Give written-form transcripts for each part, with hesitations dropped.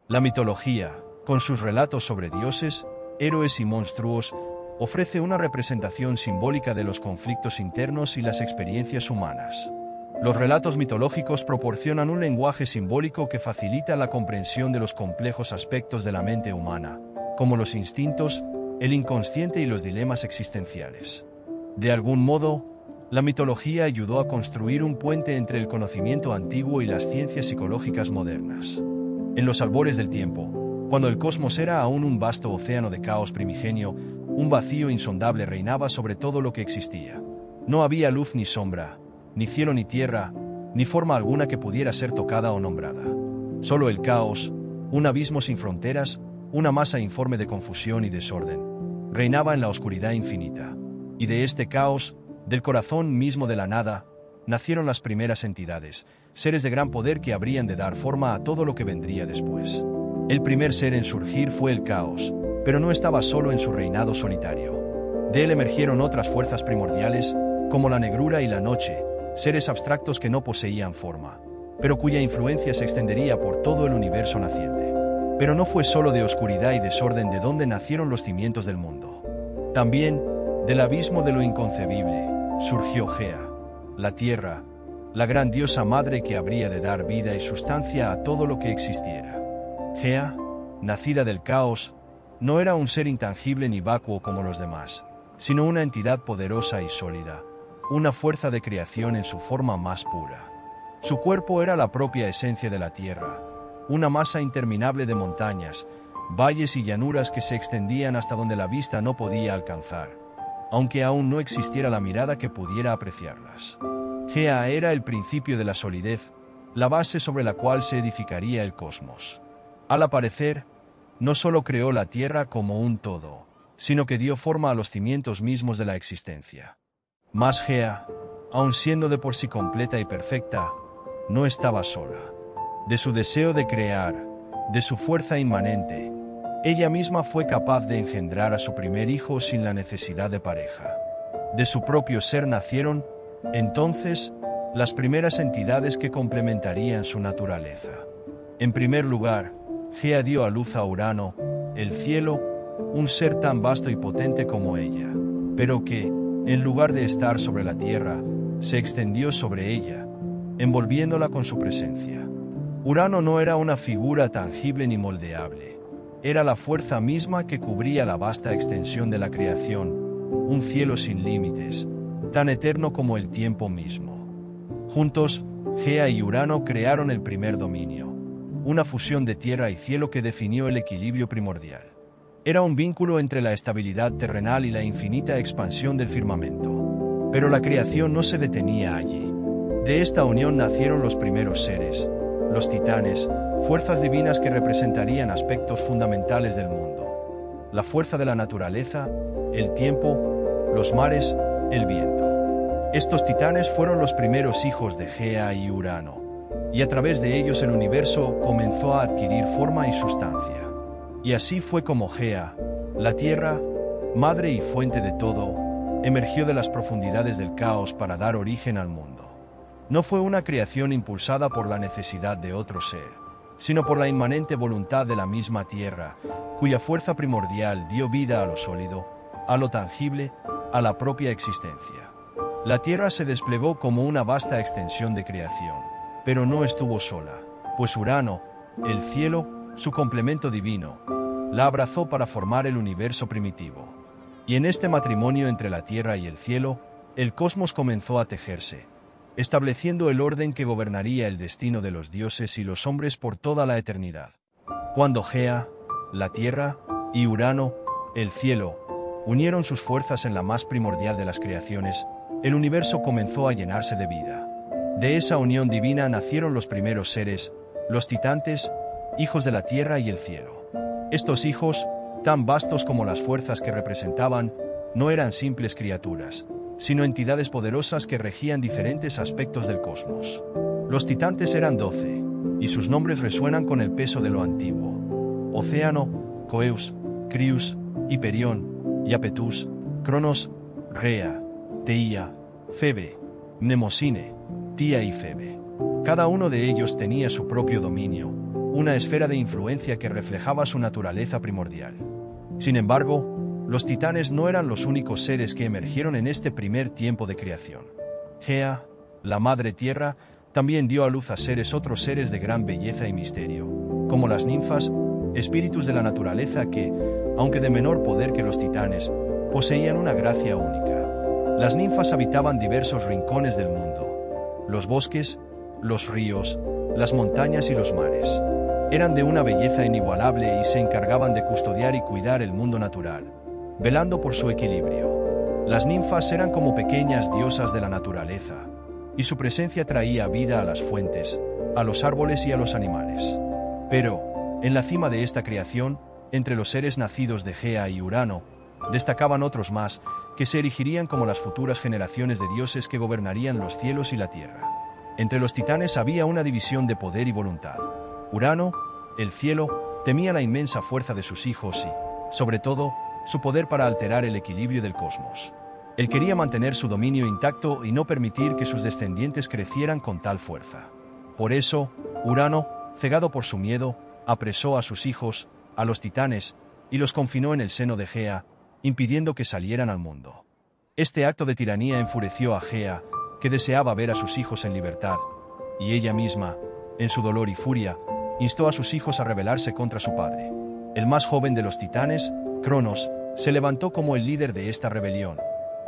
La mitología, con sus relatos sobre dioses, héroes y monstruos, ofrece una representación simbólica de los conflictos internos y las experiencias humanas. Los relatos mitológicos proporcionan un lenguaje simbólico que facilita la comprensión de los complejos aspectos de la mente humana, como los instintos, el inconsciente y los dilemas existenciales. De algún modo, la mitología ayudó a construir un puente entre el conocimiento antiguo y las ciencias psicológicas modernas. En los albores del tiempo, cuando el cosmos era aún un vasto océano de caos primigenio, un vacío insondable reinaba sobre todo lo que existía. No había luz ni sombra, ni cielo ni tierra, ni forma alguna que pudiera ser tocada o nombrada. Solo el caos, un abismo sin fronteras, una masa informe de confusión y desorden, reinaba en la oscuridad infinita. Y de este caos, del corazón mismo de la nada, nacieron las primeras entidades, seres de gran poder que habrían de dar forma a todo lo que vendría después. El primer ser en surgir fue el caos, pero no estaba solo en su reinado solitario. De él emergieron otras fuerzas primordiales, como la negrura y la noche, seres abstractos que no poseían forma, pero cuya influencia se extendería por todo el universo naciente. Pero no fue solo de oscuridad y desorden de donde nacieron los cimientos del mundo. También, del abismo de lo inconcebible, surgió Gea, la tierra, la gran diosa madre que habría de dar vida y sustancia a todo lo que existiera. Gea, nacida del caos, no era un ser intangible ni vacuo como los demás, sino una entidad poderosa y sólida, una fuerza de creación en su forma más pura. Su cuerpo era la propia esencia de la tierra, una masa interminable de montañas, valles y llanuras que se extendían hasta donde la vista no podía alcanzar, aunque aún no existiera la mirada que pudiera apreciarlas. Gea era el principio de la solidez, la base sobre la cual se edificaría el cosmos. Al aparecer, no solo creó la tierra como un todo, sino que dio forma a los cimientos mismos de la existencia. Mas Gea, aun siendo de por sí completa y perfecta, no estaba sola. De su deseo de crear, de su fuerza inmanente, ella misma fue capaz de engendrar a su primer hijo sin la necesidad de pareja. De su propio ser nacieron, entonces, las primeras entidades que complementarían su naturaleza. En primer lugar, Gea dio a luz a Urano, el cielo, un ser tan vasto y potente como ella, pero que, en lugar de estar sobre la tierra, se extendió sobre ella, envolviéndola con su presencia. Urano no era una figura tangible ni moldeable, era la fuerza misma que cubría la vasta extensión de la creación, un cielo sin límites, tan eterno como el tiempo mismo. Juntos, Gea y Urano crearon el primer dominio, una fusión de tierra y cielo que definió el equilibrio primordial. Era un vínculo entre la estabilidad terrenal y la infinita expansión del firmamento. Pero la creación no se detenía allí. De esta unión nacieron los primeros seres, los titanes, fuerzas divinas que representarían aspectos fundamentales del mundo. La fuerza de la naturaleza, el tiempo, los mares, el viento. Estos titanes fueron los primeros hijos de Gea y Urano, y a través de ellos el universo comenzó a adquirir forma y sustancia. Y así fue como Gea, la tierra, madre y fuente de todo, emergió de las profundidades del caos para dar origen al mundo. No fue una creación impulsada por la necesidad de otro ser, sino por la inmanente voluntad de la misma tierra, cuya fuerza primordial dio vida a lo sólido, a lo tangible, a la propia existencia. La tierra se desplegó como una vasta extensión de creación, pero no estuvo sola, pues Urano, el cielo, su complemento divino, la abrazó para formar el universo primitivo. Y en este matrimonio entre la tierra y el cielo, el cosmos comenzó a tejerse, estableciendo el orden que gobernaría el destino de los dioses y los hombres por toda la eternidad. Cuando Gea, la tierra, y Urano, el cielo, unieron sus fuerzas en la más primordial de las creaciones, el universo comenzó a llenarse de vida. De esa unión divina nacieron los primeros seres, los titantes, hijos de la tierra y el cielo. Estos hijos, tan vastos como las fuerzas que representaban, no eran simples criaturas, sino entidades poderosas que regían diferentes aspectos del cosmos. Los titantes eran 12, y sus nombres resuenan con el peso de lo antiguo: Océano, Coeus, Crius, Hiperión, Iapetus, Cronos, Rea, Teía, Febe, Mnemosine, Tía y Febe. Cada uno de ellos tenía su propio dominio, una esfera de influencia que reflejaba su naturaleza primordial. Sin embargo, los titanes no eran los únicos seres que emergieron en este primer tiempo de creación. Gea, la Madre Tierra, también dio a luz a otros seres de gran belleza y misterio, como las ninfas, espíritus de la naturaleza que, aunque de menor poder que los titanes, poseían una gracia única. Las ninfas habitaban diversos rincones del mundo: los bosques, los ríos, las montañas y los mares. Eran de una belleza inigualable y se encargaban de custodiar y cuidar el mundo natural, velando por su equilibrio. Las ninfas eran como pequeñas diosas de la naturaleza, y su presencia traía vida a las fuentes, a los árboles y a los animales. Pero, en la cima de esta creación, entre los seres nacidos de Gea y Urano, destacaban otros más, que se erigirían como las futuras generaciones de dioses que gobernarían los cielos y la tierra. Entre los titanes había una división de poder y voluntad. Urano, el cielo, temía la inmensa fuerza de sus hijos y, sobre todo, su poder para alterar el equilibrio del cosmos. Él quería mantener su dominio intacto y no permitir que sus descendientes crecieran con tal fuerza. Por eso, Urano, cegado por su miedo, apresó a sus hijos, a los titanes, y los confinó en el seno de Gea, impidiendo que salieran al mundo. Este acto de tiranía enfureció a Gea, que deseaba ver a sus hijos en libertad, y ella misma, en su dolor y furia, instó a sus hijos a rebelarse contra su padre. El más joven de los titanes, Cronos, se levantó como el líder de esta rebelión,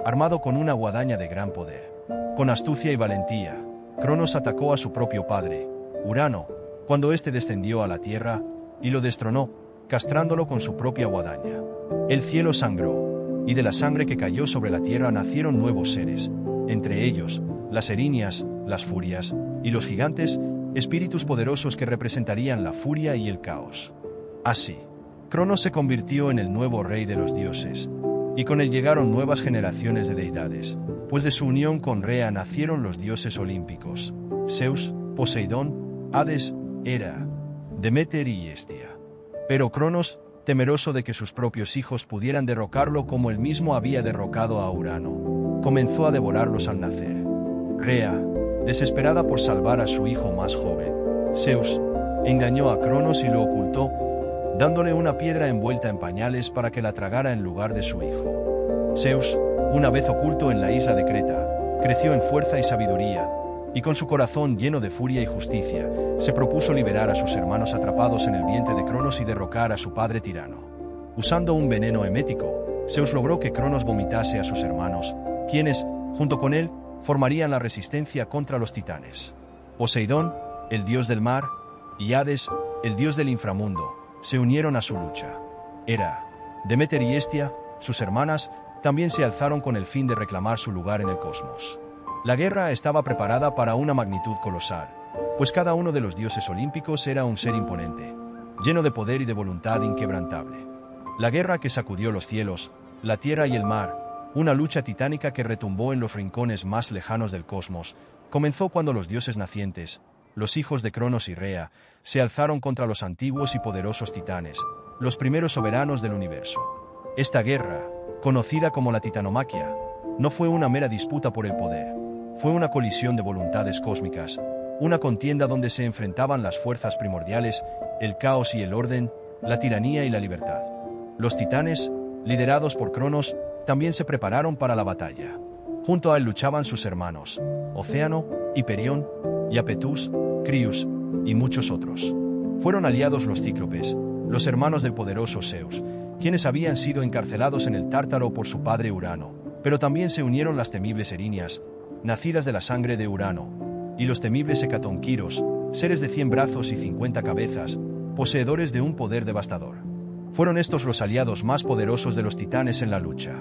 armado con una guadaña de gran poder. Con astucia y valentía, Cronos atacó a su propio padre, Urano, cuando éste descendió a la tierra, y lo destronó, castrándolo con su propia guadaña. El cielo sangró, y de la sangre que cayó sobre la tierra nacieron nuevos seres, entre ellos, las erinias, las furias, y los gigantes, espíritus poderosos que representarían la furia y el caos. Así, Cronos se convirtió en el nuevo rey de los dioses, y con él llegaron nuevas generaciones de deidades, pues de su unión con Rea nacieron los dioses olímpicos: Zeus, Poseidón, Hades, Hera, Deméter y Hestia. Pero Cronos, temeroso de que sus propios hijos pudieran derrocarlo como él mismo había derrocado a Urano, comenzó a devorarlos al nacer. Rea, desesperada por salvar a su hijo más joven, Zeus, engañó a Cronos y lo ocultó, dándole una piedra envuelta en pañales para que la tragara en lugar de su hijo. Zeus, una vez oculto en la isla de Creta, creció en fuerza y sabiduría, y con su corazón lleno de furia y justicia, se propuso liberar a sus hermanos atrapados en el vientre de Cronos y derrocar a su padre tirano. Usando un veneno emético, Zeus logró que Cronos vomitase a sus hermanos, quienes, junto con él, formarían la resistencia contra los titanes. Poseidón, el dios del mar, y Hades, el dios del inframundo, se unieron a su lucha. Hera, Deméter y Hestia, sus hermanas, también se alzaron con el fin de reclamar su lugar en el cosmos. La guerra estaba preparada para una magnitud colosal, pues cada uno de los dioses olímpicos era un ser imponente, lleno de poder y de voluntad inquebrantable. La guerra que sacudió los cielos, la tierra y el mar, una lucha titánica que retumbó en los rincones más lejanos del cosmos, comenzó cuando los dioses nacientes, los hijos de Cronos y Rea, se alzaron contra los antiguos y poderosos titanes, los primeros soberanos del universo. Esta guerra, conocida como la titanomaquia, no fue una mera disputa por el poder. Fue una colisión de voluntades cósmicas, una contienda donde se enfrentaban las fuerzas primordiales, el caos y el orden, la tiranía y la libertad. Los titanes, liderados por Cronos, también se prepararon para la batalla. Junto a él luchaban sus hermanos, Océano, Hiperión, Iapetus, Crius, y muchos otros. Fueron aliados los cíclopes, los hermanos del poderoso Zeus, quienes habían sido encarcelados en el Tártaro por su padre Urano, pero también se unieron las temibles erinias, nacidas de la sangre de Urano, y los temibles hecatonquiros, seres de 100 brazos y 50 cabezas, poseedores de un poder devastador. Fueron estos los aliados más poderosos de los titanes en la lucha.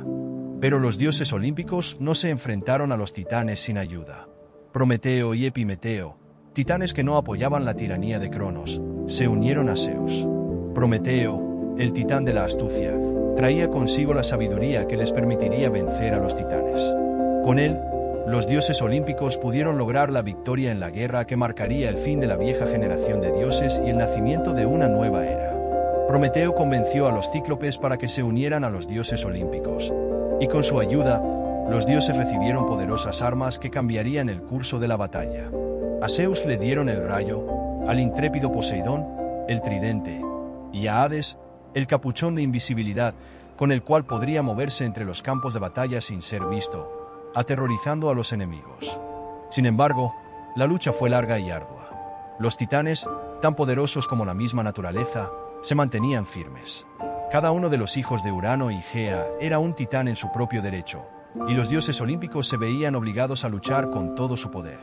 Pero los dioses olímpicos no se enfrentaron a los titanes sin ayuda. Prometeo y Epimeteo, titanes que no apoyaban la tiranía de Cronos, se unieron a Zeus. Prometeo, el titán de la astucia, traía consigo la sabiduría que les permitiría vencer a los titanes. Con él, los dioses olímpicos pudieron lograr la victoria en la guerra que marcaría el fin de la vieja generación de dioses y el nacimiento de una nueva era. Prometeo convenció a los cíclopes para que se unieran a los dioses olímpicos, y con su ayuda, los dioses recibieron poderosas armas que cambiarían el curso de la batalla. A Zeus le dieron el rayo, al intrépido Poseidón, el tridente, y a Hades, el capuchón de invisibilidad, con el cual podría moverse entre los campos de batalla sin ser visto, aterrorizando a los enemigos. Sin embargo, la lucha fue larga y ardua. Los titanes, tan poderosos como la misma naturaleza, se mantenían firmes. Cada uno de los hijos de Urano y Gea era un titán en su propio derecho, y los dioses olímpicos se veían obligados a luchar con todo su poder.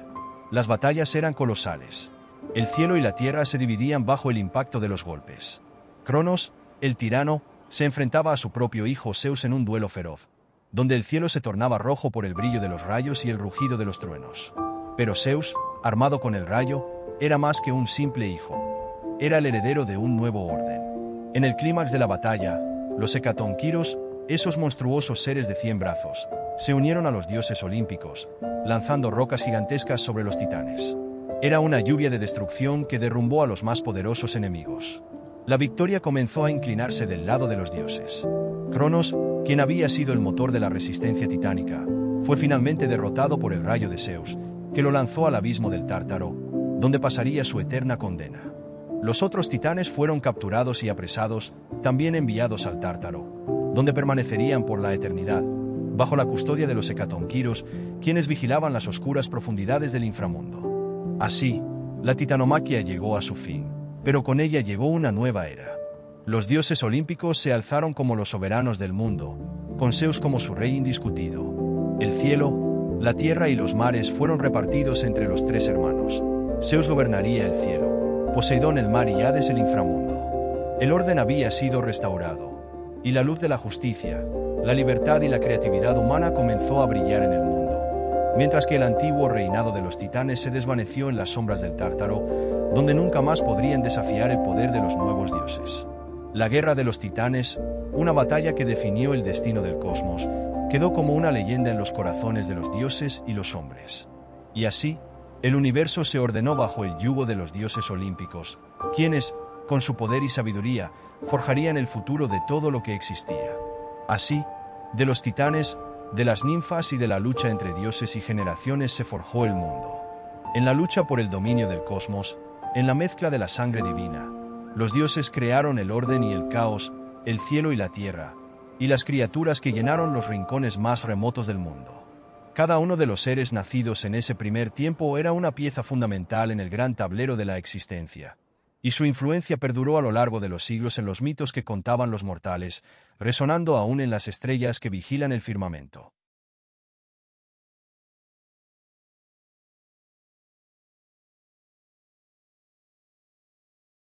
Las batallas eran colosales. El cielo y la tierra se dividían bajo el impacto de los golpes. Cronos, el tirano, se enfrentaba a su propio hijo Zeus en un duelo feroz, donde el cielo se tornaba rojo por el brillo de los rayos y el rugido de los truenos. Pero Zeus, armado con el rayo, era más que un simple hijo. Era el heredero de un nuevo orden. En el clímax de la batalla, los hecatonquiros, esos monstruosos seres de 100 brazos, se unieron a los dioses olímpicos, lanzando rocas gigantescas sobre los titanes. Era una lluvia de destrucción que derrumbó a los más poderosos enemigos. La victoria comenzó a inclinarse del lado de los dioses. Cronos, quien había sido el motor de la resistencia titánica, fue finalmente derrotado por el rayo de Zeus, que lo lanzó al abismo del Tártaro, donde pasaría su eterna condena. Los otros titanes fueron capturados y apresados, también enviados al Tártaro, donde permanecerían por la eternidad, bajo la custodia de los hecatonquiros, quienes vigilaban las oscuras profundidades del inframundo. Así, la titanomaquia llegó a su fin, pero con ella llegó una nueva era. Los dioses olímpicos se alzaron como los soberanos del mundo, con Zeus como su rey indiscutido. El cielo, la tierra y los mares fueron repartidos entre los tres hermanos. Zeus gobernaría el cielo, Poseidón el mar y Hades el inframundo. El orden había sido restaurado, y la luz de la justicia, la libertad y la creatividad humana comenzó a brillar en el mundo, mientras que el antiguo reinado de los titanes se desvaneció en las sombras del Tártaro, donde nunca más podrían desafiar el poder de los nuevos dioses. La guerra de los titanes, una batalla que definió el destino del cosmos, quedó como una leyenda en los corazones de los dioses y los hombres. Y así, el universo se ordenó bajo el yugo de los dioses olímpicos, quienes, con su poder y sabiduría, forjarían el futuro de todo lo que existía. Así, de los titanes, de las ninfas y de la lucha entre dioses y generaciones se forjó el mundo. En la lucha por el dominio del cosmos, en la mezcla de la sangre divina, los dioses crearon el orden y el caos, el cielo y la tierra, y las criaturas que llenaron los rincones más remotos del mundo. Cada uno de los seres nacidos en ese primer tiempo era una pieza fundamental en el gran tablero de la existencia, y su influencia perduró a lo largo de los siglos en los mitos que contaban los mortales, resonando aún en las estrellas que vigilan el firmamento.